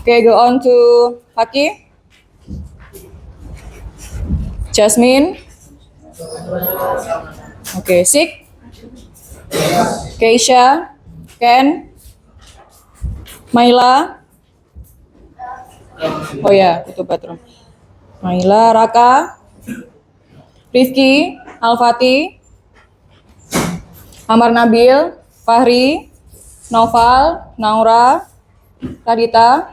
Okay, go on to Haki. Jasmine. Okay, Sik. Keisha. Ken. Maila. Oh ya, itu Patron. Maila, Raka. Rifki, Alfati. Amar Nabil, Fahri, Noval, Naura, Radita,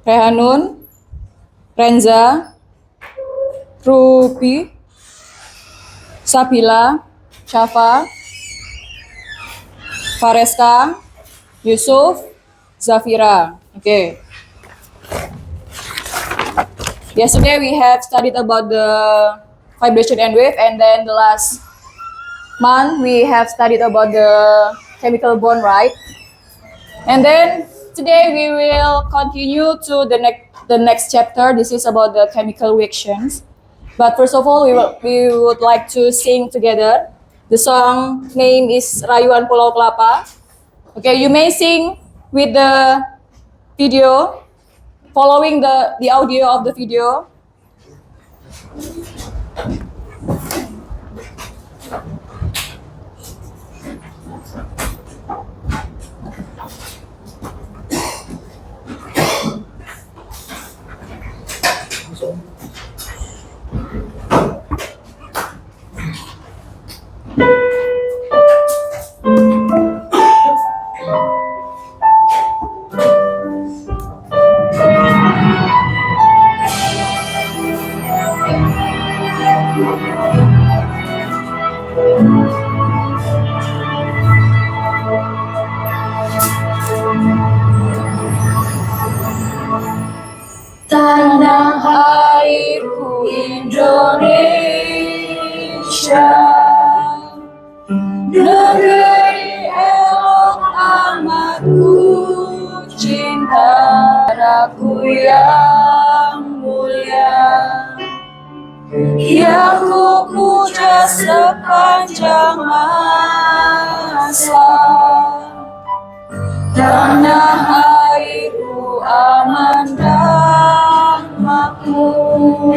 Rehanun, Renza, Ruby, Sabila, Syafa, Fareska, Yusuf, Zafira. Okay. Yesterday we have studied about the vibration and wave, and then the last month we have studied about the chemical bond, right? And then today we will continue to the next chapter. This is about the chemical reactions. But first of all, we would like to sing together. The song name is Rayuan Pulau Kelapa. Okay, you may sing with the video, following the audio of the video. Tanah airku Indonesia, negeri elok amat ku cinta, tanahku yang mulia, yang ku puja sepanjang masa. Tanah airku aman dan makmur,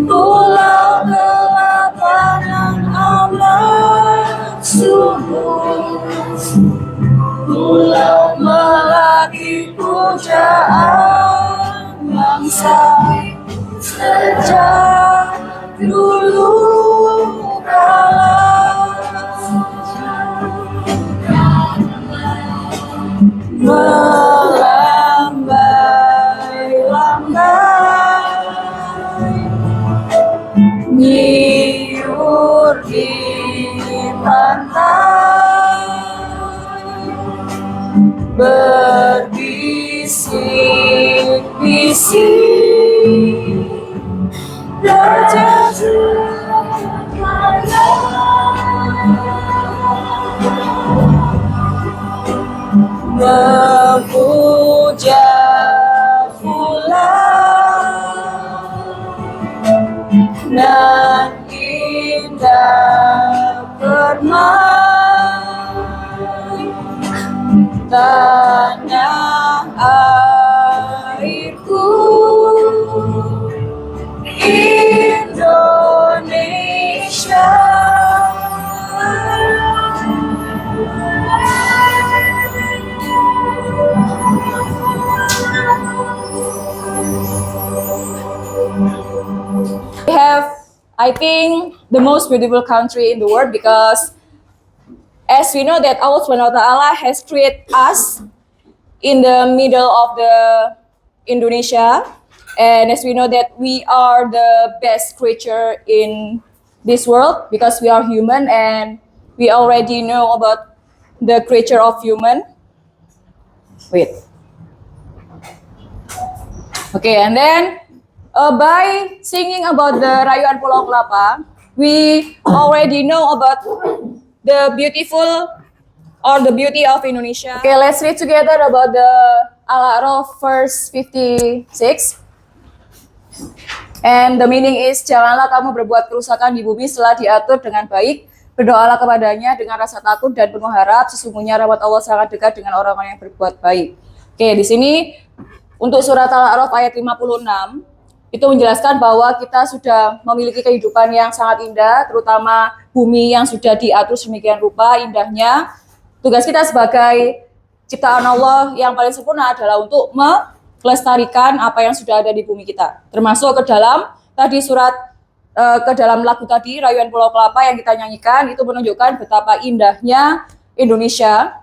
pulau kelapa nan amat subur, pulau melati pujaan bangsa sejak dulu kala. Melambai-lambai nyiur di pantai, berbisik-bisik memuja bulan nan indah bermain, tanah airku Indonesia. We have, I think, the most beautiful country in the world, because as we know that Allah Subhanahu wa Ta'ala has created us in the middle of the Indonesia, and as we know that we are the best creature in this world because we are human, and we already know about the creature of human. Wait. Okay, and then by singing about the Rayuan Pulau Kelapa, we already know about the beautiful or the beauty of Indonesia. Okay, let's read together about the Al-A'raf verse 56. And the meaning is, janganlah kamu berbuat kerusakan di bumi setelah diatur dengan baik. Berdoalah kepadanya dengan rasa takut dan penuh harap, sesungguhnya rahmat Allah sangat dekat dengan orang-orang yang berbuat baik. Oke, di sini untuk surat Al-A'raf ayat 56 itu menjelaskan bahwa kita sudah memiliki kehidupan yang sangat indah, terutama bumi yang sudah diatur sedemikian rupa indahnya. Tugas kita sebagai ciptaan Allah yang paling sempurna adalah untuk melestarikan apa yang sudah ada di bumi kita, termasuk ke dalam tadi ke dalam lagu tadi, Rayuan Pulau Kelapa yang kita nyanyikan, itu menunjukkan betapa indahnya Indonesia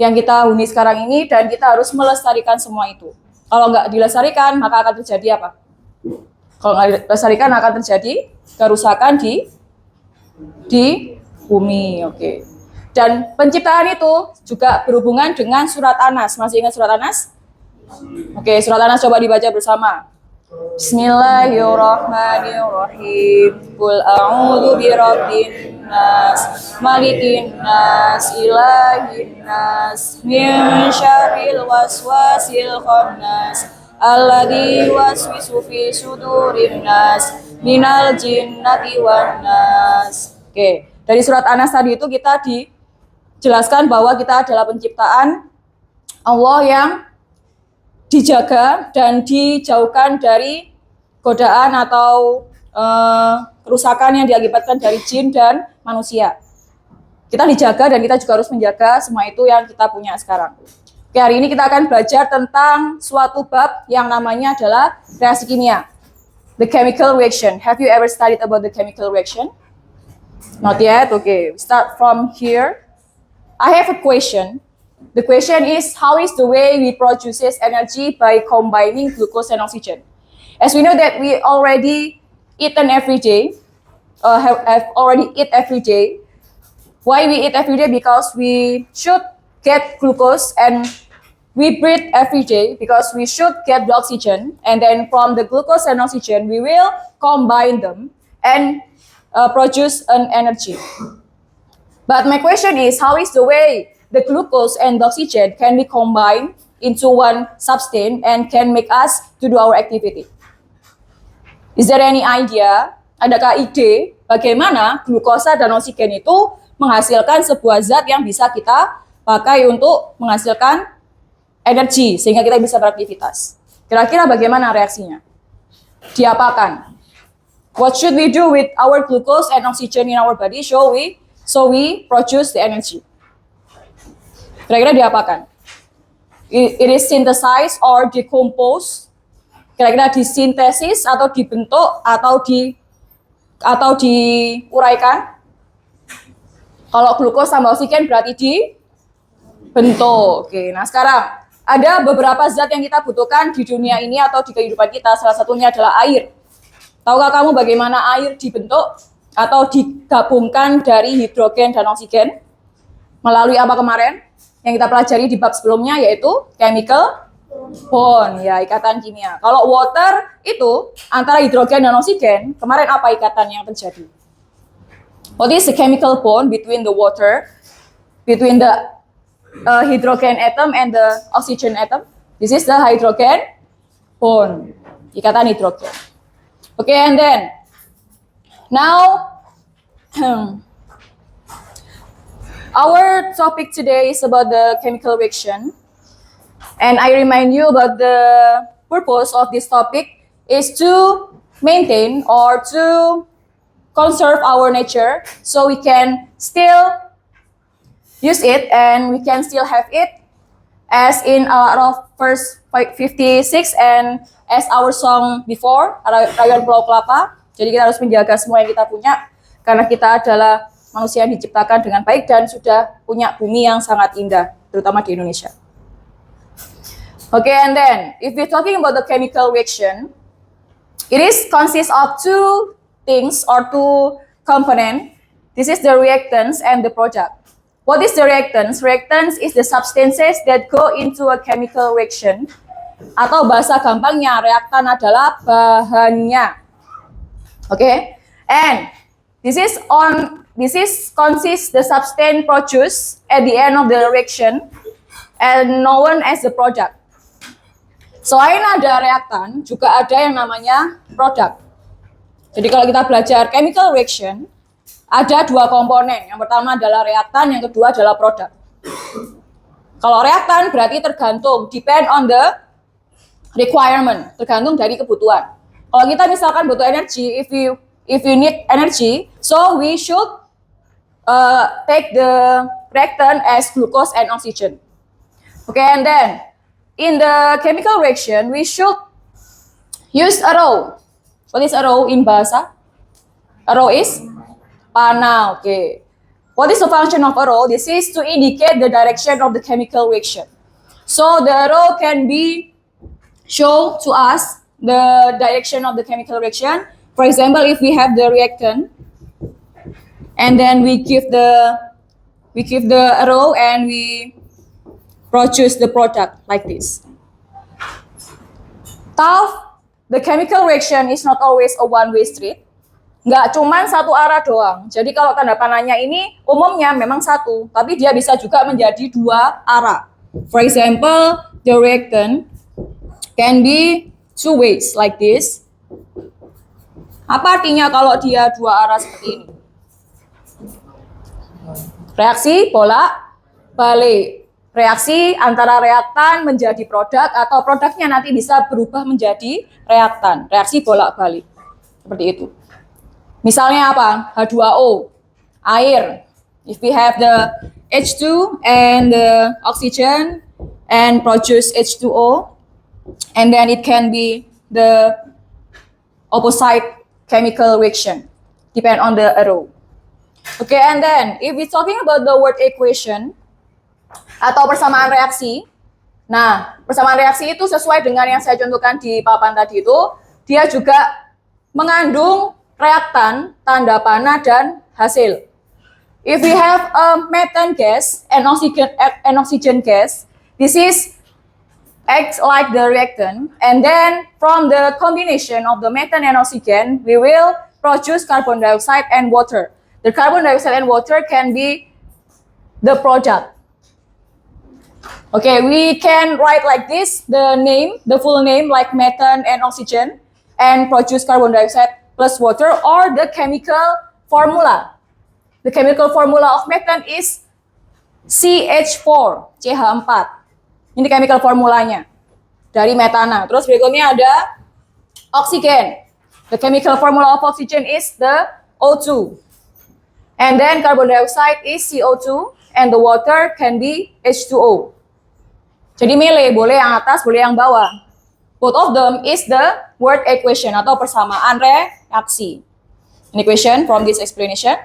yang kita huni sekarang ini, dan kita harus melestarikan semua itu. Kalau nggak dilestarikan, maka akan terjadi apa? Kalau nggak dilestarikan, akan terjadi kerusakan di bumi. Oke. Dan penciptaan itu juga berhubungan dengan surat Anas. Masih ingat surat Anas? Oke, surat Anas coba dibaca bersama. Bismillahirrahmanirrahim. Qul a'udzu birabbin nas, malikin nas, ilahin nas, min syarril waswasil khannas, alladzi yuwaswisu fi sudurin nas, minal jinnati wan nas. Oke, dari surat Anas tadi itu kita dijelaskan bahwa kita adalah penciptaan Allah yang dijaga dan dijauhkan dari godaan atau kerusakan yang diakibatkan dari jin dan manusia. Kita dijaga dan kita juga harus menjaga semua itu yang kita punya sekarang. Oke, hari ini kita akan belajar tentang suatu bab yang namanya adalah reaksi kimia. The chemical reaction. Have you ever studied about the chemical reaction? Not yet? Okay, start from here. I have a question. The question is, how is the way we produces energy by combining glucose and oxygen? As we know that we already eaten every day, have already eat every day. Why we eat every day? Because we should get glucose and we breathe every day because we should get the oxygen, and then from the glucose and oxygen we will combine them and produce an energy. But my question is, how is the way the glucose and the oxygen can be combined into one substance and can make us to do our activity? Is there any idea? Adakah ide bagaimana glukosa dan oksigen itu menghasilkan sebuah zat yang bisa kita pakai untuk menghasilkan energi sehingga kita bisa beraktivitas? Kira-kira bagaimana reaksinya? Diapakan? What should we do with our glucose and oxygen in our body so we produce the energy? Kira-kira diapakan? It is synthesized or decomposed. Kira-kira disintesis atau dibentuk atau diuraikan. Kalau glukos tambah oksigen berarti dibentuk. Oke, nah sekarang ada beberapa zat yang kita butuhkan di dunia ini atau di kehidupan kita. Salah satunya adalah air. Tahukah kamu bagaimana air dibentuk atau digabungkan dari hidrogen dan oksigen? Melalui apa kemarin? Yang kita pelajari di bab sebelumnya, yaitu chemical bond, ya, ikatan kimia. Kalau water itu antara hidrogen dan oksigen, kemarin apa ikatan yang terjadi? What is the chemical bond between the water, between the hydrogen atom and the oxygen atom? This is the hydrogen bond, ikatan hidrogen. Okay, and then now our topic today is about the chemical reaction, and I remind you about the purpose of this topic is to maintain or to conserve our nature so we can still use it and we can still have it as in our verse 56 and as our song before, Rayuan Pulau Kelapa. Jadi kita harus menjaga semua yang kita punya karena kita adalah manusia yang diciptakan dengan baik dan sudah punya bumi yang sangat indah, terutama di Indonesia. Okay, and then if we're talking about the chemical reaction, it is consists of two things or two components. This is the reactants and the product. What is the reactants? Reactants is the substances that go into a chemical reaction. Atau bahasa gampangnya, reaktan adalah bahannya. Okay, and this consists the substance produced at the end of the reaction and known as the product. Selain ada reaktan, juga ada yang namanya produk. Jadi kalau kita belajar chemical reaction, ada dua komponen. Yang pertama adalah reaktan, yang kedua adalah produk. Kalau reaktan berarti tergantung, depend on the requirement, tergantung dari kebutuhan. Kalau kita misalkan butuh energi, if you need energy, so we should take the reactant as glucose and oxygen. Okay, and then in the chemical reaction, we should use arrow. What is arrow in bahasa? Arrow is panah. Okay. What is the function of arrow? This is to indicate the direction of the chemical reaction. So the arrow can be show to us the direction of the chemical reaction. For example, if we have the reactant, and then we give the arrow and we produce the product like this. The chemical reaction is not always a one-way street. Nggak cuman satu arah doang. Jadi kalau tanda panahnya ini umumnya memang satu, tapi dia bisa juga menjadi dua arah. For example, the reactant can be two ways like this. Apa artinya kalau dia dua arah seperti ini? Reaksi bolak-balik. Reaksi antara reaktan menjadi produk atau produknya nanti bisa berubah menjadi reaktan. Reaksi bolak-balik. Seperti itu. Misalnya apa? H2O, air. If we have the H2 and the oxygen and produce H2O, and then it can be the opposite chemical reaction. Depend on the arrow. Okay, and then if we're talking about the word equation, atau persamaan reaksi. Nah, persamaan reaksi itu sesuai dengan yang saya contohkan di papan tadi itu, dia juga mengandung reaktan, tanda panah, dan hasil. If we have a methane gas and oxygen gas, this is acts like the reactant, and then from the combination of the methane and oxygen, we will produce carbon dioxide and water. The carbon dioxide and water can be the product. Okay, we can write like this, the full name like methane and oxygen, and produce carbon dioxide plus water, or the chemical formula. The chemical formula of methane is CH4, CH4. Ini chemical formulanya dari metana. Terus berikutnya ada oksigen. The chemical formula of oxygen is the O2. And then carbon dioxide is CO2, and the water can be H2O. Jadi milih, boleh yang atas, boleh yang bawah. Both of them is the word equation atau persamaan reaksi. Any question from this explanation?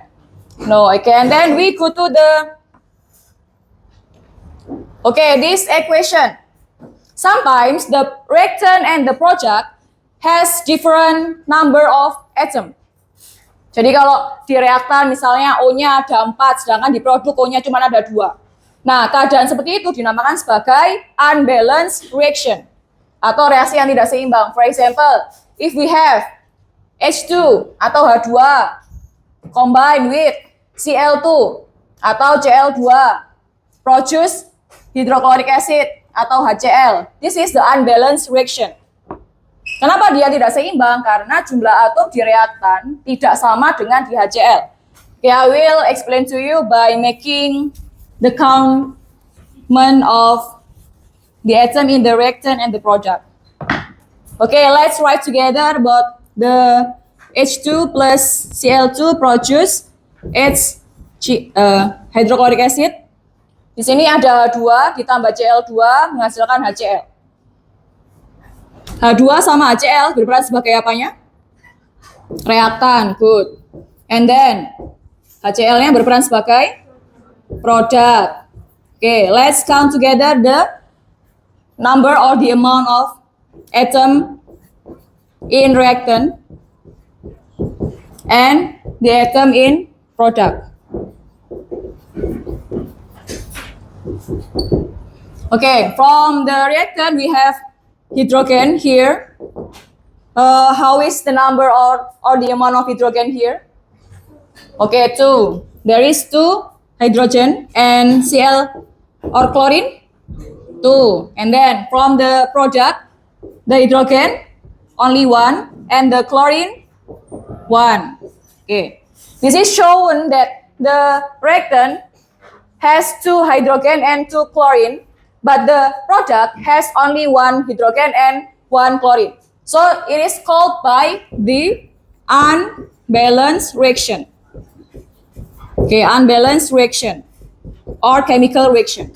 No, okay. And then we go to this equation. Sometimes the reactant and the product has different number of atom. Jadi kalau di reaktan misalnya O-nya ada 4, sedangkan di produk O-nya cuma ada 2. Nah, keadaan seperti itu dinamakan sebagai unbalanced reaction atau reaksi yang tidak seimbang. For example, if we have H2 atau H2 combined with Cl2 atau Cl2 produce hydrochloric acid atau HCl. This is the unbalanced reaction. Kenapa dia tidak seimbang? Karena jumlah atom di reaktan tidak sama dengan di HCl. Okay, I will explain to you by making the count of the atom in the reactant and the product. Okay, let's write together about the H2 plus Cl2 produce hydrochloric acid. Di sini ada H2 ditambah Cl2 menghasilkan HCl. H2 sama HCl berperan sebagai apanya? Reaktan, good. And then HCl-nya berperan sebagai product. Okay, let's count together the number or the amount of atom in reactant and the atom in product. Okay, from the reactant we have hydrogen here. How is the number or the amount of hydrogen here? Okay, 2. There is 2 hydrogen and Cl or chlorine 2. And then from the product, the hydrogen only 1 and the chlorine 1. Okay. This is shown that the reactant has 2 hydrogen and 2 chlorine, but the product has only 1 hydrogen and 1 chlorine. So it is called by the unbalanced reaction. Okay, unbalanced reaction or chemical reaction.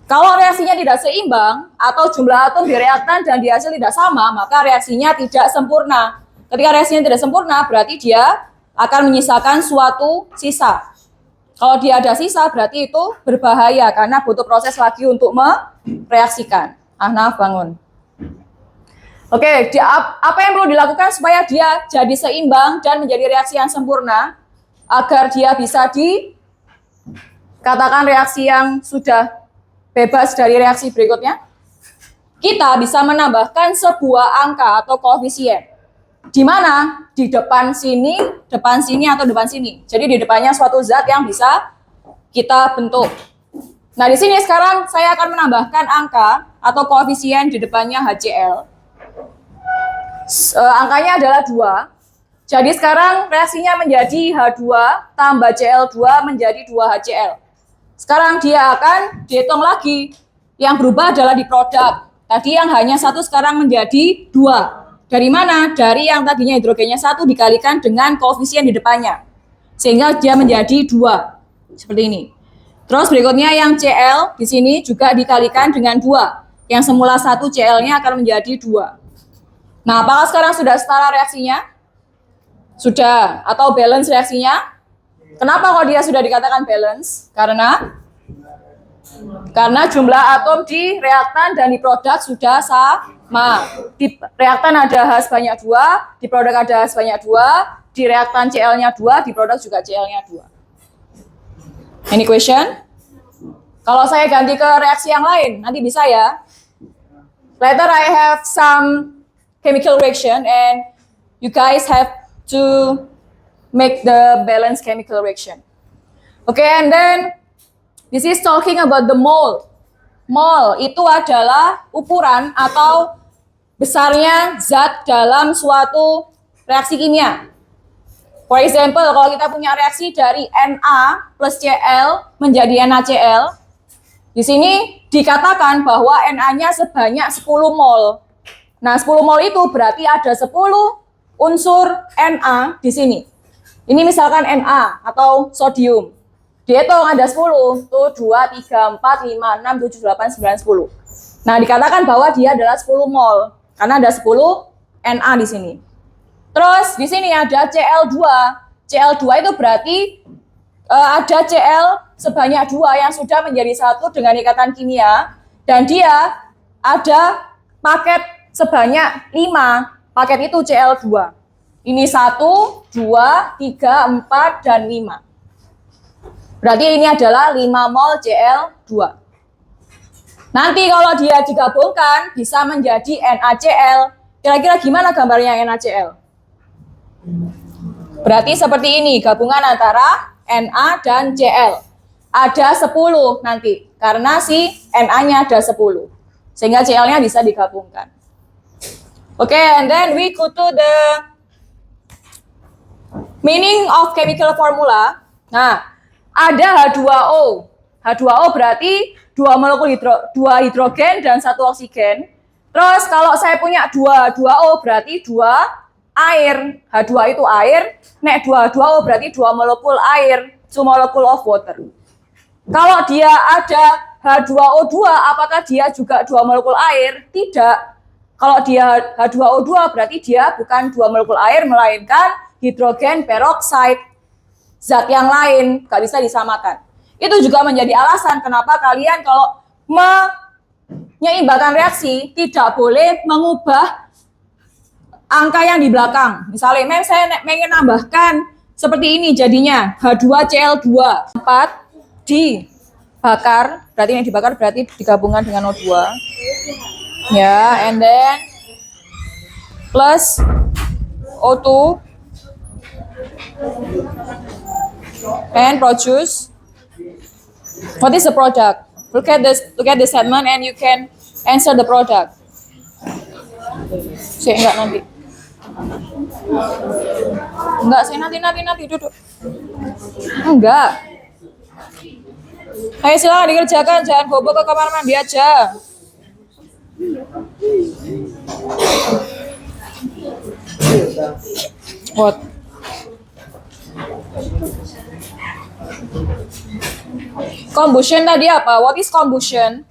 Kalau reaksinya tidak seimbang atau jumlah atom di reaktan dan di hasil tidak sama, maka reaksinya tidak sempurna. Ketika reaksinya tidak sempurna, berarti dia akan menyisakan suatu sisa. Kalau dia ada sisa, berarti itu berbahaya karena butuh proses lagi untuk mereaksikan. Ahnaf, bangun. Oke, apa yang perlu dilakukan supaya dia jadi seimbang dan menjadi reaksi yang sempurna agar dia bisa dikatakan reaksi yang sudah bebas dari reaksi berikutnya? Kita bisa menambahkan sebuah angka atau koefisien. Di mana? Di depan sini, atau depan sini. Jadi di depannya suatu zat yang bisa kita bentuk. Nah, di sini sekarang saya akan menambahkan angka atau koefisien di depannya HCl. Angkanya adalah 2. Jadi sekarang reaksinya menjadi H2 tambah Cl2 menjadi 2HCl. Sekarang dia akan dihitung lagi. Yang berubah adalah di produk. Tadi yang hanya 1 sekarang menjadi 2. Dari mana? Dari yang tadinya hidrogennya 1 dikalikan dengan koefisien di depannya. Sehingga dia menjadi 2. Seperti ini. Terus berikutnya yang Cl di sini juga dikalikan dengan 2. Yang semula 1 Cl-nya akan menjadi 2. Nah, apakah sekarang sudah setara reaksinya? Sudah. Atau balance reaksinya? Kenapa kalau dia sudah dikatakan balance? Karena jumlah atom di reaktan dan di produk sudah sama. Di reaktan ada H sebanyak 2, di produk ada H sebanyak 2, di reaktan Cl-nya 2, di produk juga Cl-nya 2. Any question? Kalau saya ganti ke reaksi yang lain, nanti bisa ya. Later I have some chemical reaction and you guys have to make the balanced chemical reaction. Okay, and then this is talking about the mole. Mole itu adalah ukuran atau besarnya zat dalam suatu reaksi kimia. For example, kalau kita punya reaksi dari Na plus Cl menjadi NaCl, di sini dikatakan bahwa Na-nya sebanyak 10 mol. Nah, 10 mol itu berarti ada 10 unsur Na di sini. Ini misalkan Na atau sodium. Dihitung ada 10. Tuh 2, 3, 4, 5, 6, 7, 8, 9, 10. Nah, dikatakan bahwa dia adalah 10 mol. Karena ada 10 Na di sini. Terus di sini ada Cl2. Cl2 itu berarti ada Cl sebanyak 2 yang sudah menjadi satu dengan ikatan kimia. Dan dia ada paket sebanyak 5. Paket itu Cl2. Ini 1, 2, 3, 4, dan 5. Berarti ini adalah 5 mol Cl2. Nanti kalau dia digabungkan bisa menjadi NaCl. Kira-kira gimana gambarnya NaCl? Berarti seperti ini, gabungan antara Na dan Cl. Ada 10 nanti, karena si Na-nya ada 10. Sehingga Cl-nya bisa digabungkan. Oke, and then we go to the meaning of chemical formula. Nah, ada H2O. H2O berarti 2 molekul hidrogen dan 1 oksigen. Terus kalau saya punya 2O berarti 2 air. H2 itu air. Nek 2H2O berarti 2 molekul air. 2 molecule of water. Kalau dia ada H2O2, apakah dia juga 2 molekul air? Tidak. Kalau dia H2O2 berarti dia bukan 2 molekul air, melainkan hidrogen peroksida, zat yang lain, gak bisa disamakan. Itu juga menjadi alasan kenapa kalian kalau menyeimbangkan reaksi tidak boleh mengubah angka yang di belakang. Misalnya, saya ingin nambahkan seperti ini jadinya H2Cl2 4 dibakar, berarti ini dibakar berarti digabungkan dengan O2. Ya, and then plus O2 and produce. What is the product? Look at this statement and you can answer the product. Saya enggak nanti. Enggak sih, nanti duduk. Enggak. Ayo silakan dikerjakan, jangan bobo ke kamar mandi aja. What? Combustion tadi apa? What is combustion?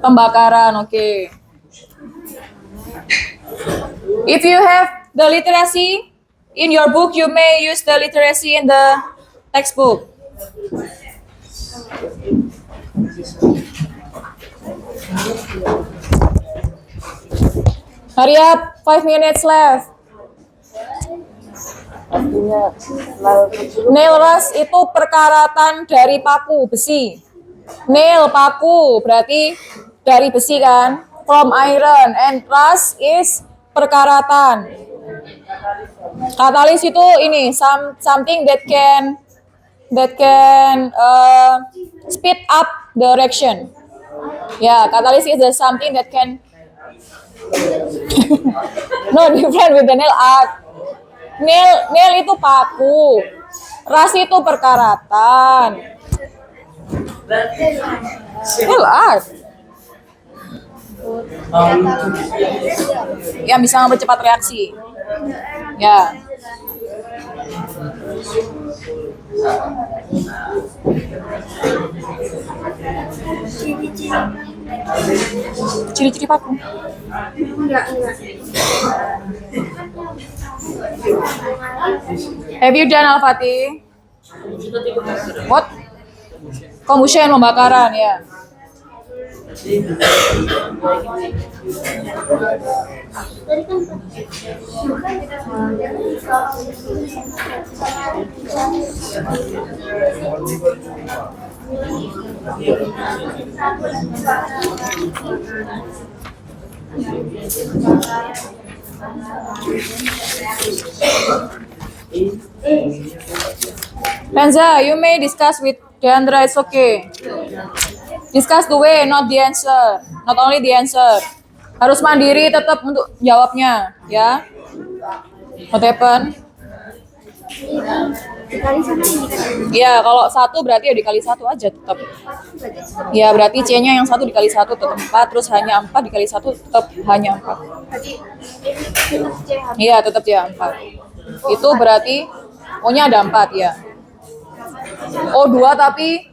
Pembakaran, oke. If you have the literacy in your book, you may use the literacy in the textbook. Hurry up, 5 minutes left. Nail rust itu perkaratan dari paku besi. Nail paku berarti dari besi kan? From iron, and rust is perkaratan. Katalis itu ini something that can speed up the reaction. Ya, katalis is the something that can no different with the nail art. Nail itu paku, rust itu perkaratan. Nail art yang bisa mempercepat reaksi. Ya. Ciri-ciri paku. Have you done Al-Fatih? What? Combustion, pembakaran, ya. Renza, you may discuss with Deandra, it's okay. Discuss the way, not the answer. Not only the answer. Harus mandiri tetap untuk jawabnya, ya. What happened? Ya, kalau 1 berarti ya dikali 1 aja tetap. Ya, berarti C-nya yang 1 dikali 1 tetap 4, terus hanya 4 dikali 1 tetap hanya 4. Iya, tetap C 4. Itu berarti O-nya ada 4 ya. O2 tapi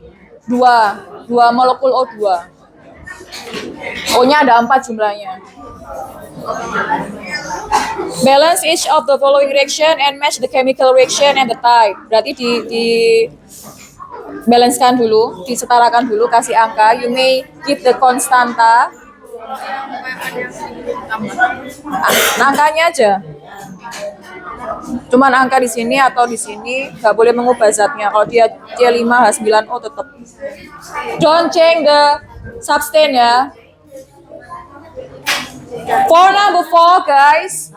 2 molekul O2. O-nya ada 4 jumlahnya. Balance each of the following reaction and match the chemical reaction and the type. Berarti di balancekan dulu, disetarakan dulu, kasih angka. You may give the constanta. Angkanya aja. Cuman angka di sini atau di sini, nggak boleh mengubah zatnya. Kalau dia C5 H9O tetap. Don't change the substance ya. For number 4, guys.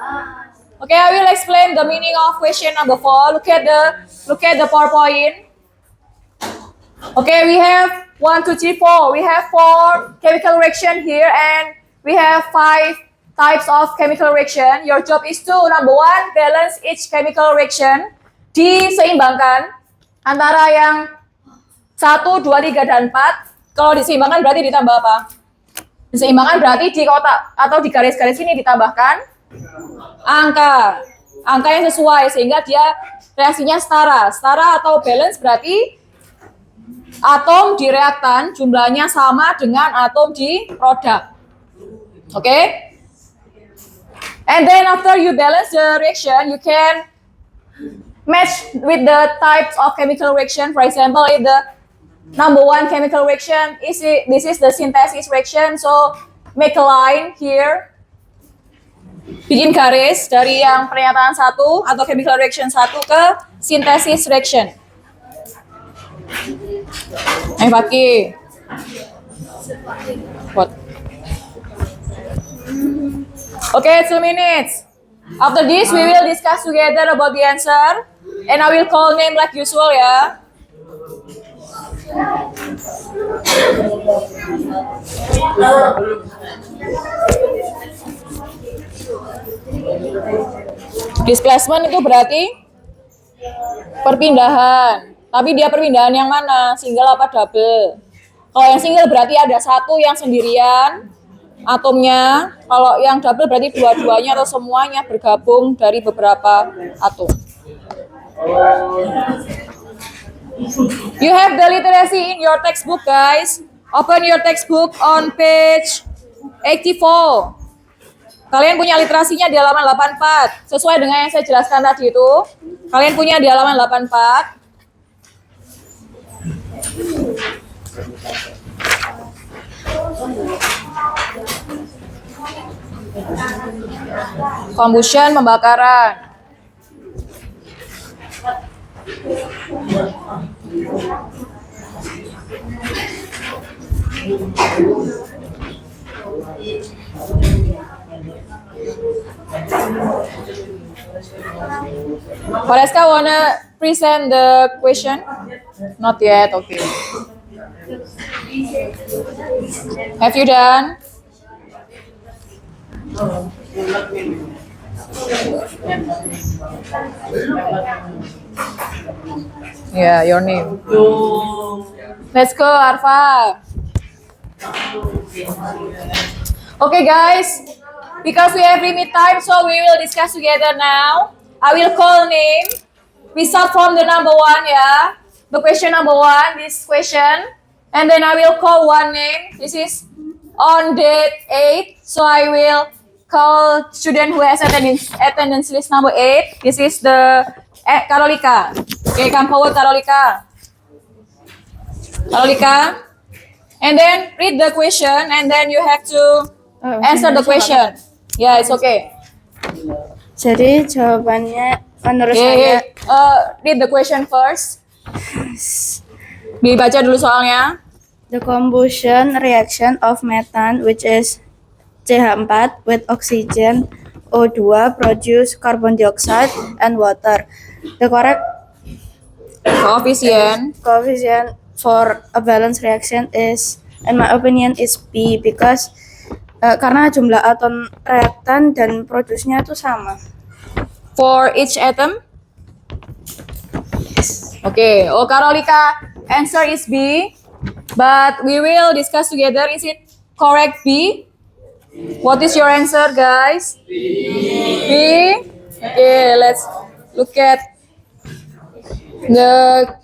Okay, I will explain the meaning of question number 4. Look at the PowerPoint. Okay, we have 1, 2, 3, 4. We have 4 chemical reaction here, and we have 5 types of chemical reaction. Your job is to number 1, balance each chemical reaction. Diseimbangkan antara yang 1, 2, 3, dan 4. Kalau diseimbangkan berarti ditambah apa? Diseimbangkan berarti di kotak atau di garis-garis ini ditambahkan angka yang sesuai sehingga dia reaksinya setara. Setara atau balance berarti atom di reaktan jumlahnya sama dengan atom di produk. Oke? Okay? And then after you balance the reaction, you can match with the types of chemical reaction. For example, if the number 1 chemical reaction this is the synthesis reaction, so make a line here. Bikin garis dari yang pernyataan 1 atau chemical reaction 1 ke synthesis reaction. Ayo pakai. What? Okay, 2 minutes. After this, we will discuss together about the answer, and I will call name like usual ya. Displacement itu berarti perpindahan. Tapi dia perpindahan yang mana? Single apa double? Kalau yang single berarti ada satu yang sendirian atomnya. Kalau yang double berarti dua-duanya atau semuanya bergabung dari beberapa atom. You have the literacy in your textbook, guys. Open your textbook on page 84. Kalian punya literasinya di halaman 84. Sesuai dengan yang saya jelaskan tadi itu. Kalian punya di halaman 84. Combustion, pembakaran. Valeska wanna present the question? Not yet, okay. Have you done? Yeah, your name. Let's go, Arfa. Okay, guys. Because we have limit time, so we will discuss together now. I will call name. We start from the number 1, yeah. The question number 1, this question. And then I will call one name. This is on date 8. So I will call student who has attendance list number 8. This is the Karolika. Okay, come forward, Karolika. Karolika. And then read the question and then you have to answer the question. Yeah, it's okay. Jadi jawabannya menurut saya read the question first. Dibaca dulu soalnya. the combustion reaction of methane, which is CH4 with oxygen O2 produce carbon dioxide and water. The correct coefficient for a balanced reaction is, in my opinion, is B, because karena jumlah atom reaktan dan produksinya itu sama. For each atom? Okay. Oh, Karolika, answer is B. But we will discuss together. Is it correct B? What is your answer, guys? B. Okay, let's look at the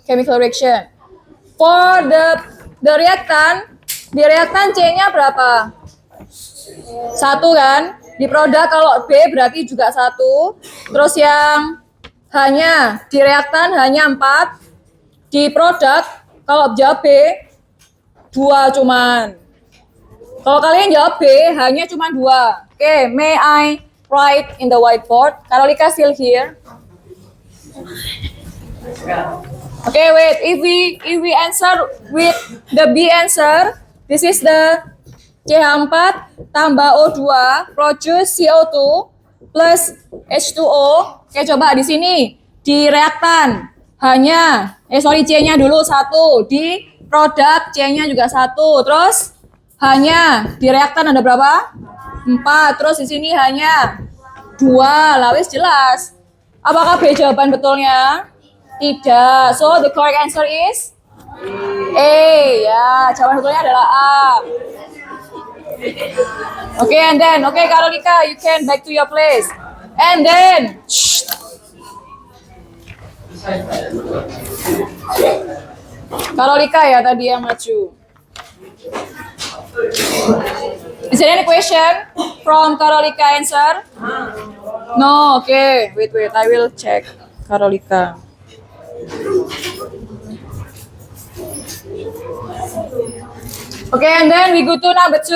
chemical reaction. For the reactant, di reaktan C-nya berapa? 1 kan? Di produk kalau B berarti juga 1. Terus yang hanya di reaktan hanya 4. Di produk kalau jawab B 2 cuman. Kalau kalian jawab B hanya cuma 2. Okay, may I write in the whiteboard? Karolika still here. Okay, wait. If we answer with the B answer, this is the CH4 tambah O2 produce CO2 plus H2O. Oke, coba di sini di reaktan hanya C-nya dulu 1, di produk C-nya juga 1. Terus hanya di reaktan ada berapa? 4. Terus di sini hanya 2. Lah wis jelas. Apakah B jawaban betulnya? Tidak. So the correct answer is A. Ya, jawaban betulnya adalah A. Okay, and then, okay, Karolika, you can back to your place. And then, Karolika ya tadi yang maju. Is there any question from Karolika answer? No, okay. Wait, I will check Karolika. Okay, and then we go to number 2.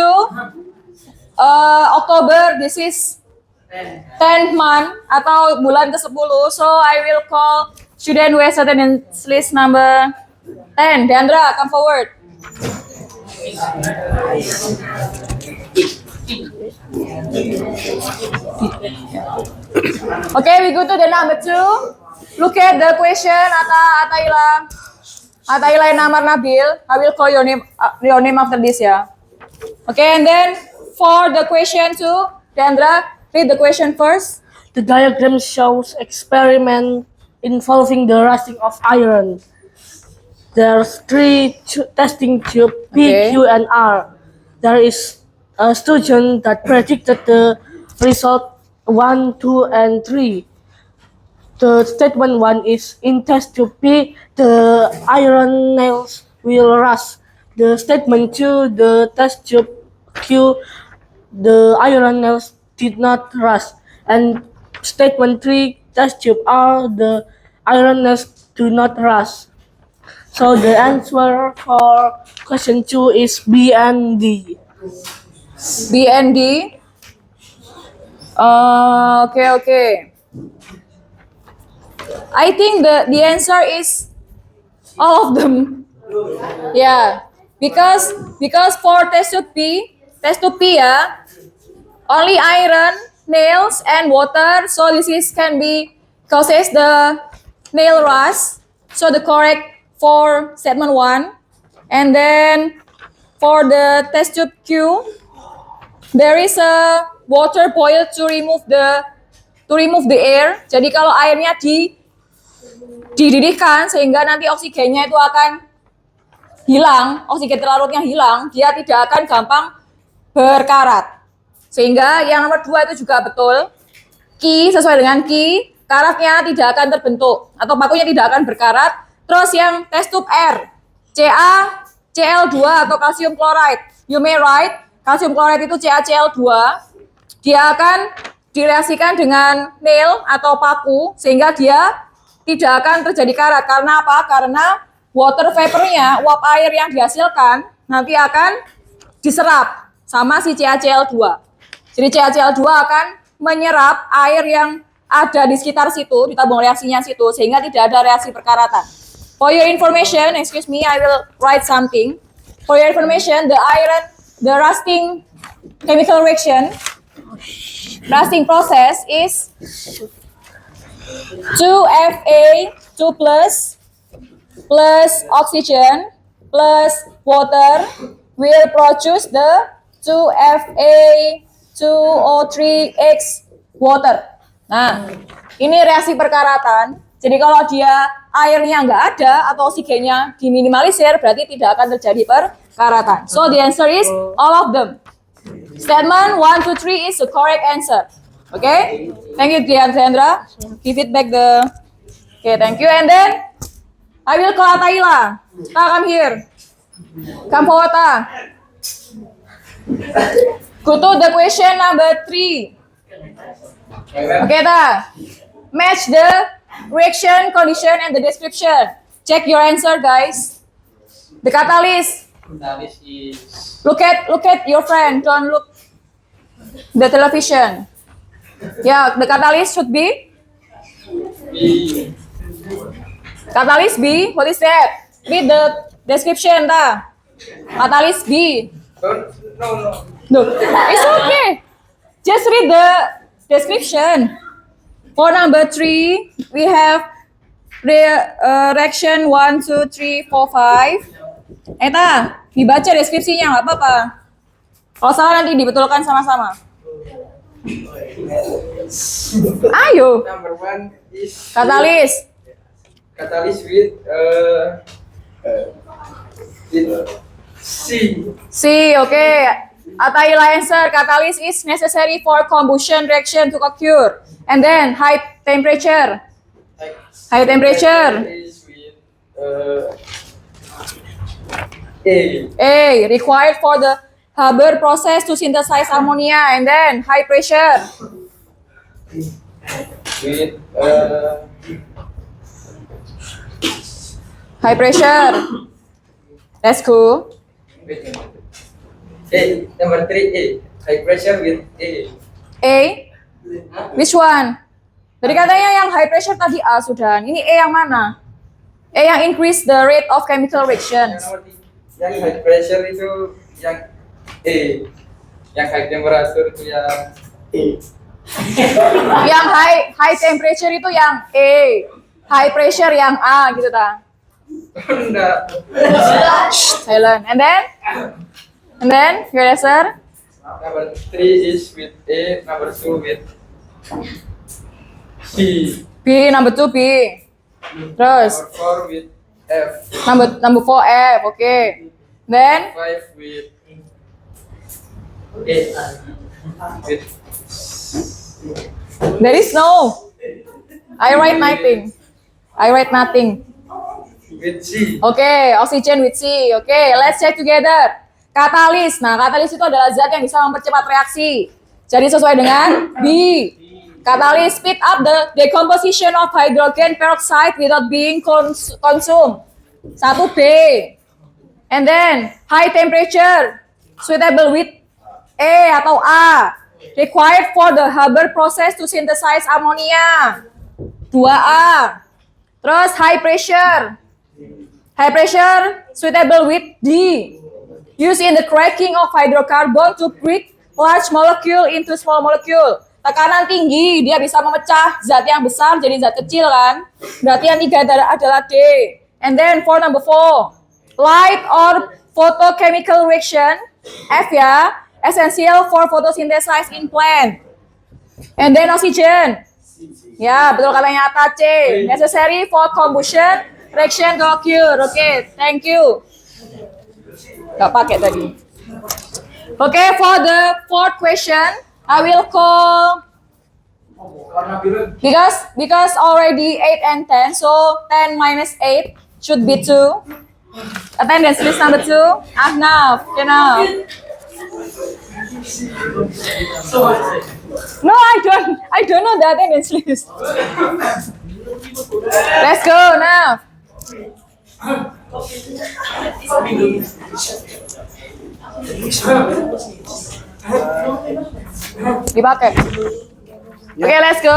October, this is 10th month atau bulan ke-10. So I will call student who has attendance list number 10. Deandra, come forward. Okay, we go to the number 2. Look at the question, Ataila Namar Nabil. I will call your name after this, ya. Okay, and then for the question 2, Deandra, read the question first. The diagram shows experiment involving the rusting of iron. There's three testing tube P, Okay. Q, and R. There is a student that predicted the result 1, 2, and 3. The statement 1 is in test tube P, the iron nails will rust. The statement 2, the test tube Q, the iron nails did not rust. And statement 3, test tube R, the iron nails do not rust. So the answer for question 2 is B and D. B and D. Okay. I think the answer is all of them. Yeah, because for test tube P ya, only iron, nails, and water. So this is can be causes the nail rust. So the correct for statement 1, and then for the test tube Q, there is a water boil to remove the air. Jadi kalau airnya dididihkan sehingga nanti oksigennya itu akan hilang, oksigen terlarutnya hilang, dia tidak akan gampang berkarat. Sehingga yang nomor 2 itu juga betul. Ki sesuai dengan ki, karatnya tidak akan terbentuk atau pakunya tidak akan berkarat. Terus yang test tube R, CaCl2 atau kalsium chloride. You may write kalsium chloride itu CaCl2. Dia akan direaksikan dengan nail atau paku sehingga dia tidak akan terjadi karat. Karena apa? Karena water vapornya, uap air yang dihasilkan nanti akan diserap sama si CaCl2. Jadi CaCl2 akan menyerap air yang ada di sekitar situ, di tabung reaksinya situ, sehingga tidak ada reaksi perkaratan. For your information, excuse me, I will write something. For your information, the rusting chemical reaction, rusting process is 2Fa, 2 plus oxygen plus water will produce the 2Fa2O3X water. Nah, ini reaksi perkaratan. Jadi kalau dia airnya nggak ada atau oksigennya diminimalisir, berarti tidak akan terjadi perkaratan. So the answer is all of them. Statement 1, 2, 3 is the correct answer. Okay? Thank you, Diandra. Give it back the... Okay, thank you. And then, I will call Ataila. Ta, come here. Come forward, Ta. Go to the question number 3. Okay, Ta. Match the reaction, condition, and the description. Check your answer, guys. The catalyst. Catalyst is Look at your friend. Don't look the television. Yeah, the catalyst should be B. catalyst B. What is that? Read the description, ta. Catalyst B. No, it's okay. Just read the description. For number 3, we have reaction 1, 2, 3, 4, 5. Ta, dibaca deskripsinya nggak apa-apa. Kalau salah nanti dibetulkan sama-sama. Ayo. Number 1 is Catalyst. catalyst with C. C, okay. Ataila answer, catalyst is necessary for combustion reaction to occur. And then high temperature. High temperature. Is with A. A, required for the Haber process to synthesize ammonia. And then high pressure. With High pressure. That's cool. wait a minute. A. Number 3 A. High pressure with A. A, which one? Jadi katanya yang high pressure tadi A sudah. Ini E yang mana? E yang increase the rate of chemical reactions. Yang high pressure itu yang A. Yang high temperature itu yang E. Yang high temperature itu yang E, high pressure yang A gitu ta. Enggak. Silent. And then your answer? Number 3 is with A. Number 2 with B. B, number 2 B. Terus Number 4 with F. number 4 F, okay. Then 5 with 8. With there is no. I write nothing. I write nothing. with C. Oke, oxygen with C. Oke, let's check together. Katalis. Nah, katalis itu adalah zat yang bisa mempercepat reaksi. Jadi sesuai dengan B. Katalis speed up the decomposition of hydrogen peroxide without being consumed. 1B. And then high temperature suitable with E atau A. Required for the Haber process to synthesize ammonia. 2A. Terus high pressure. High pressure suitable with D. Used in the cracking of hydrocarbon to break large molecule into small molecule. Tekanan tinggi, dia bisa memecah zat yang besar jadi zat kecil kan. Berarti yang 3 adalah D. And then for number 4, light or photochemical reaction, F ya, essential for photosynthesis in plant. And then oxygen. Ya, betul katanya Atta C. Necessary for combustion reaction to occur. Oke, thank you. Gak pakai tadi. Oke, for the fourth question, I will call because already 8 and 10, so 10 minus 8 should be 2. Attendance list number 2. Ahnaf, Kenaf. No, I don't know the attendance list. Let's go now. Dipakai. Oke, let's go.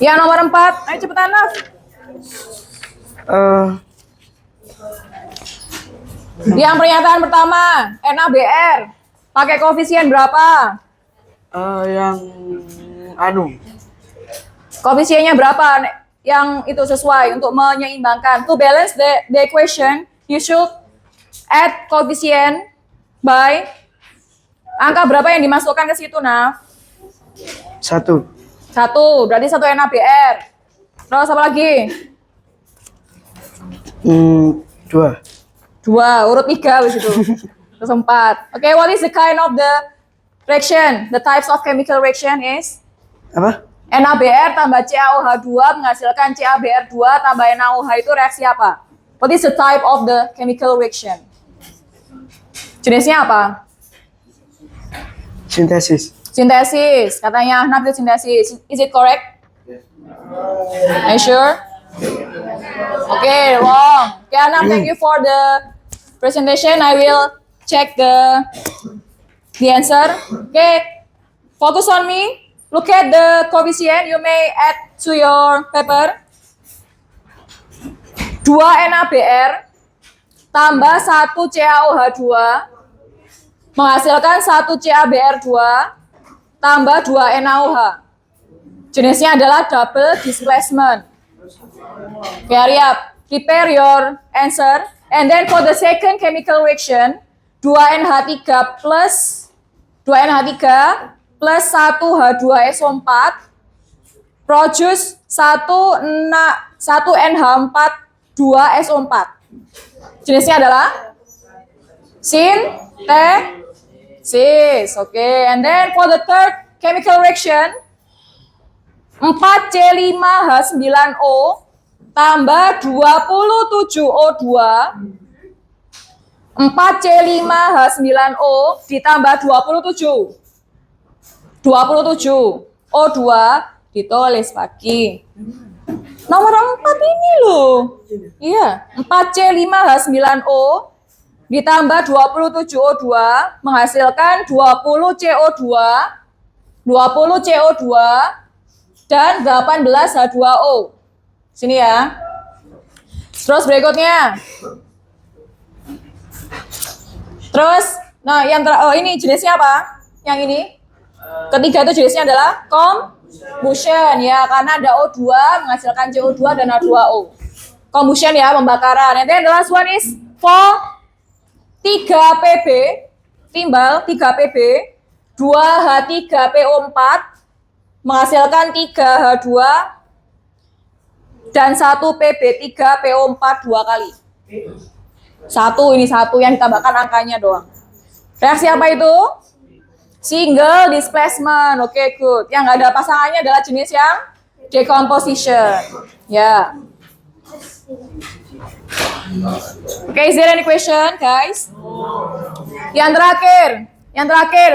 Yang nomor 4, ayo cepetan Naf. Yang pernyataan pertama, NaBr. Pakai koefisien berapa? Yang Koefisiennya berapa? Yang itu sesuai untuk menyeimbangkan. To balance the equation, you should add coefficient by angka berapa yang dimasukkan ke situ, Naf? 1. 1, berarti 1 NaBr. Terus apa lagi? 2. 2, urut 3 habis itu. Terus 4. Okay, what is the kind of the reaction? The types of chemical reaction is Apa? NaBr tambah CaOH2 menghasilkan CaBr2 tambah NaOH, itu reaksi apa? What is the type of the chemical reaction? Jenisnya apa? Sintesis. Sintesis. Katanya Ahnaf itu sintesis. Is it correct? Are you sure? Okay, wrong. Okay, Ahnaf, thank you for the presentation. I will check the answer. Okay, focus on me. Look at the coefficient you may add to your paper. 2 NaBr tambah 1 CaOH2 menghasilkan 1 CaBr2 tambah 2 NaOH. Jenisnya adalah double displacement. Okay, hurry up. Prepare your answer. And then for the second chemical reaction, 2NH3 plus 1H2SO4 produce 1NH4 2SO4. Jenisnya adalah sintesis. Okay, and then for the third chemical reaction, 4C5H9O tambah 27O2, 4C5H9O ditambah 27O2 ditulis lagi. Nomor 4 ini loh. Iya, 4C5H9O ditambah 27O2 menghasilkan 20CO2, 20CO2 dan 18H2O. Sini ya. Terus berikutnya. Terus, nah yang ini jenisnya apa? Yang ini. Ketiga itu jenisnya adalah combustion ya, karena ada O2 menghasilkan CO2 dan H2O. Combustion ya, pembakaran. And then the last one is for 3Pb timbal 3Pb 2H3PO4 menghasilkan 3H2 dan 1 Pb3PO4 dua kali. Ini satu yang ditambahkan angkanya doang. Reaksi apa itu? Single displacement. Oke, good. Yang nggak ada pasangannya adalah jenis yang decomposition. Ya. Oke, is there any question, guys? Yang terakhir,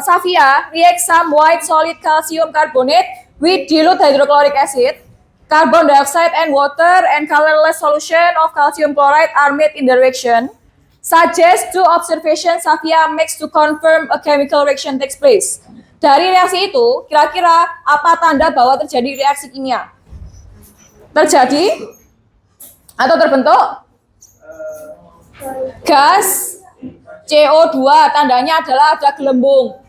Safia react some white solid calcium carbonate with dilute hydrochloric acid, carbon dioxide and water, and colorless solution of calcium chloride are made in the reaction. Suggest two observations Safia makes to confirm a chemical reaction takes place. Dari reaksi itu, kira-kira apa tanda bahwa terjadi reaksi kimia? Terjadi atau terbentuk gas CO2, tandanya adalah ada gelembung.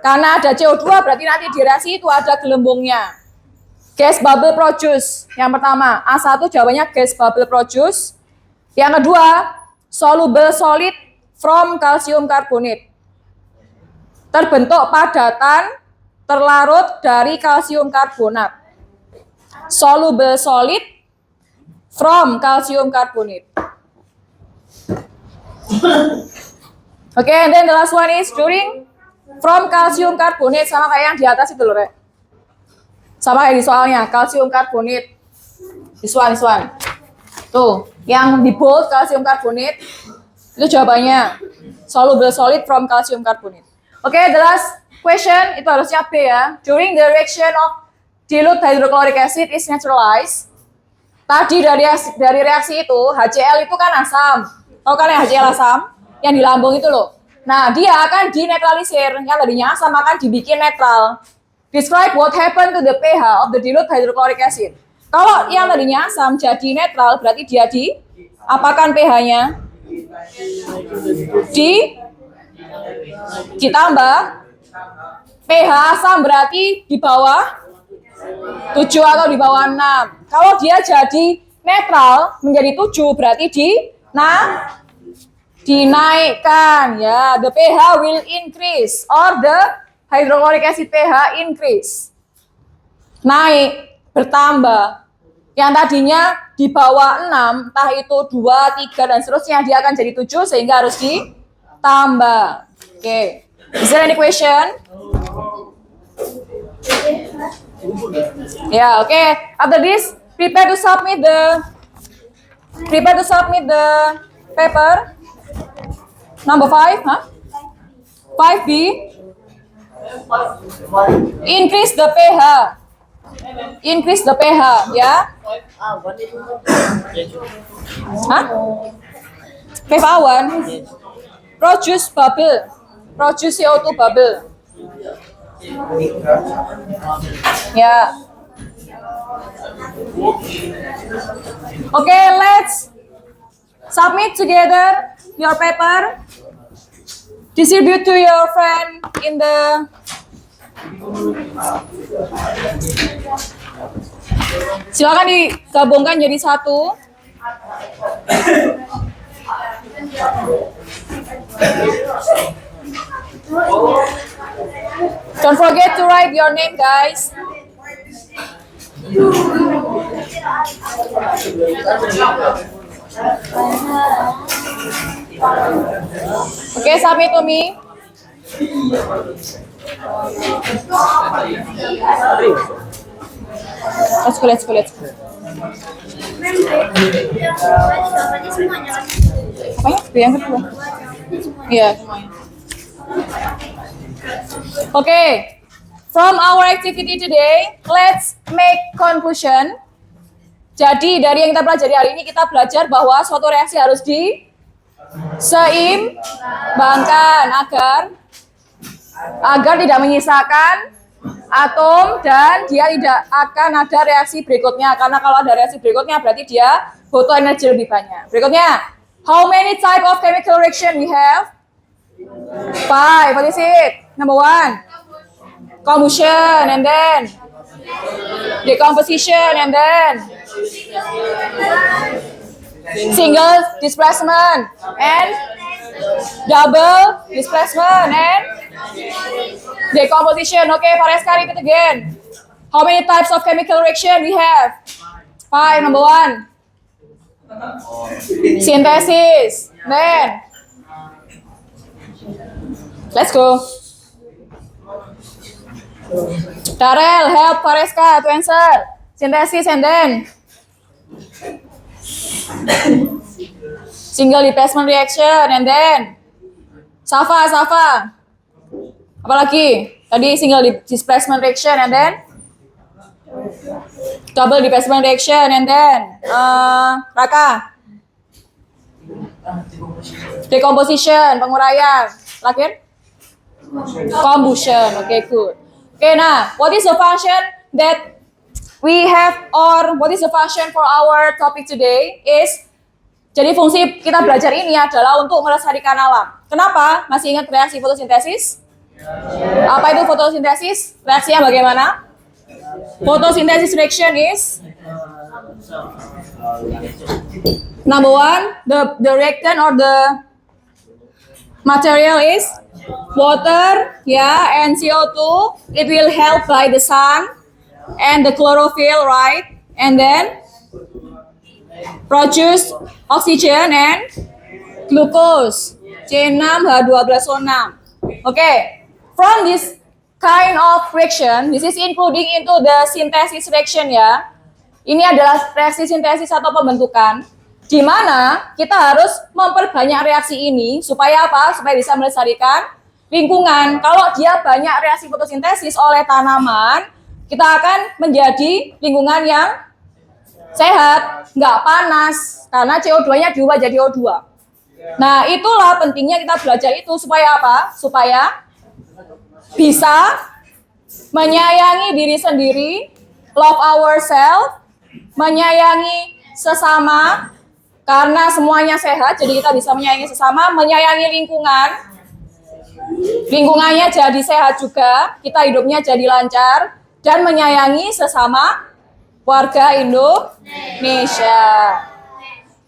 Karena ada CO2 berarti nanti di reaksi itu ada gelembungnya. Gas bubble produce. Yang pertama, A1 jawabannya gas bubble produce. Yang kedua, soluble solid from calcium carbonate. Terbentuk padatan terlarut dari kalsium karbonat. Soluble solid from calcium carbonate. Okay, and then the last one is during from calcium carbonate, sama kayak yang di atas itu loh, Rek. Sama kayak di soalnya, calcium carbonate. This one. Tuh, yang di bold calcium carbonate itu jawabannya soluble solid from calcium carbonate. Okay, the last question itu harusnya B ya. During the reaction of dilute hydrochloric acid is neutralized. Tadi dari reaksi itu HCl itu kan asam. Tahu kan yang HCl asam? Yang di lambung itu loh. Nah, dia akan dinetralisir. Yang tadinya asam akan dibikin netral. Describe what happened to the pH of the dilute hydrochloric acid. Kalau yang tadinya asam jadi netral, berarti dia apakan pH-nya? Ditambah. pH asam berarti di bawah 7 atau di bawah 6. Kalau dia jadi netral menjadi 7 berarti dinaikkan ya, the pH will increase or the hydrochloric acid pH increase. Naik, bertambah. Yang tadinya di bawah 6, entah itu 2, 3 dan seterusnya, dia akan jadi 7 sehingga harus ditambah. Oke. Is there any question? Yeah, okay. After this, prepare to submit the paper. Number 5, huh? 5B. Increase the pH. Increase the pH, ya. Huh? pH 1. Produce bubble. Produce CO2 bubble. Ya. Okay, let's submit together your paper. Distribute to your friend in the silakan digabungkan jadi satu. Don't forget to write your name, guys. Okay, submit to me. Let's go. Apa ya? Yang kedua. Iya, semuanya. Okay. From our activity today, let's make conclusion. Jadi dari yang kita pelajari hari ini, kita belajar bahwa suatu reaksi harus diseimbangkan agar tidak menyisakan atom dan dia tidak akan ada reaksi berikutnya. Karena kalau ada reaksi berikutnya berarti dia butuh energi lebih banyak. Berikutnya, how many type of chemical reaction we have? 5. What is it? Number 1. Combustion, and then decomposition, and then single displacement, and double displacement, and Decomposition. Okay, Fareska, repeat again. How many types of chemical reaction we have? 5. Number 1. Synthesis. Then. Let's go. Darrell, help Fareska to answer. Synthesis and then. Single displacement reaction and then. Safa. Apalagi? Tadi single displacement reaction and then double displacement reaction and then Raka. Decomposition, penguraian. Terakhir? Combustion. Okay, good. Okay, nah, what is the function that we have or what is the function for our topic today is jadi fungsi kita belajar ini adalah untuk melestarikan alam. Kenapa? Masih ingat reaksi fotosintesis? Apa itu fotosintesis? Reaksinya bagaimana? Photosynthesis reaction is number 1, the reactant or the material is water, yeah, and CO2. It will help by the sun and the chlorophyll, right? And then produce oxygen and glucose, C6H12O6. Okay. From this kind of reaction, this is including into the synthesis reaction ya. Ini adalah reaksi sintesis atau pembentukan, di mana kita harus memperbanyak reaksi ini supaya apa? Supaya bisa melestarikan lingkungan. Kalau dia banyak reaksi fotosintesis oleh tanaman, kita akan menjadi lingkungan yang sehat, nggak panas, karena CO2-nya diubah jadi O2. Nah, itulah pentingnya kita belajar itu supaya apa? Supaya bisa menyayangi diri sendiri, love ourselves, menyayangi sesama, karena semuanya sehat, jadi kita bisa menyayangi sesama, menyayangi lingkungan, lingkungannya jadi sehat juga, kita hidupnya jadi lancar, dan menyayangi sesama warga Indonesia.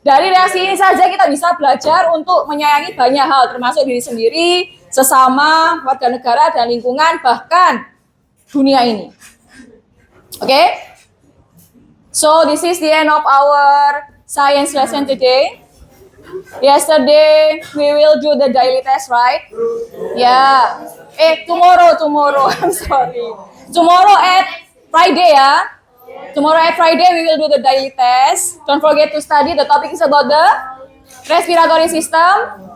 Dari reaksi ini saja kita bisa belajar untuk menyayangi banyak hal, termasuk diri sendiri, sesama, warga negara, dan lingkungan, bahkan dunia ini. Okay? So, this is the end of our science lesson today. Yesterday, we will do the daily test, right? Yeah. Tomorrow. I'm sorry. Tomorrow at Friday, ya. Tomorrow at Friday, we will do the daily test. Don't forget to study. The topic is about the respiratory system,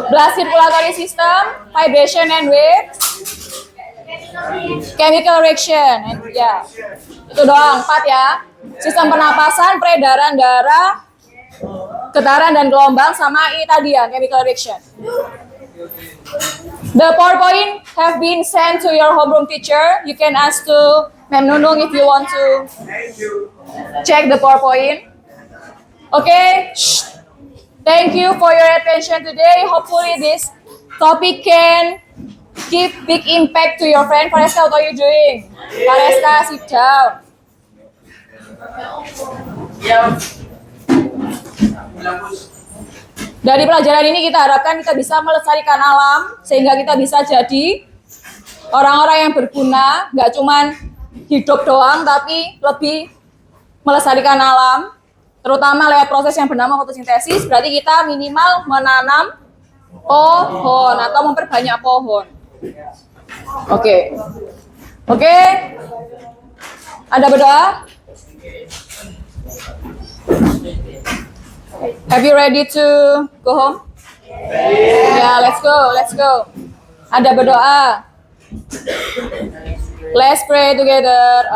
blood circulatory system, vibration and wave, chemical reaction, and ya, itu doang 4 ya. Sistem pernapasan, peredaran darah, getaran dan gelombang, sama ini tadi ya, chemical reaction. The PowerPoint have been sent to your homeroom teacher. You can ask to Ma'am Nunung if you want to check the PowerPoint. Okay. Thank you for your attention today. Hopefully this topic can give big impact to your friend. Fareska, what are you doing? Fareska, sit down. Dari pelajaran ini kita harapkan kita bisa melestarikan alam sehingga kita bisa jadi orang-orang yang berguna, nggak cuman hidup doang tapi lebih melestarikan alam, terutama lewat proses yang bernama fotosintesis. Berarti kita minimal menanam pohon atau memperbanyak pohon. Oke. Ada berdoa? Have you ready to go home? Yeah, let's go. Ada berdoa. Let's pray together.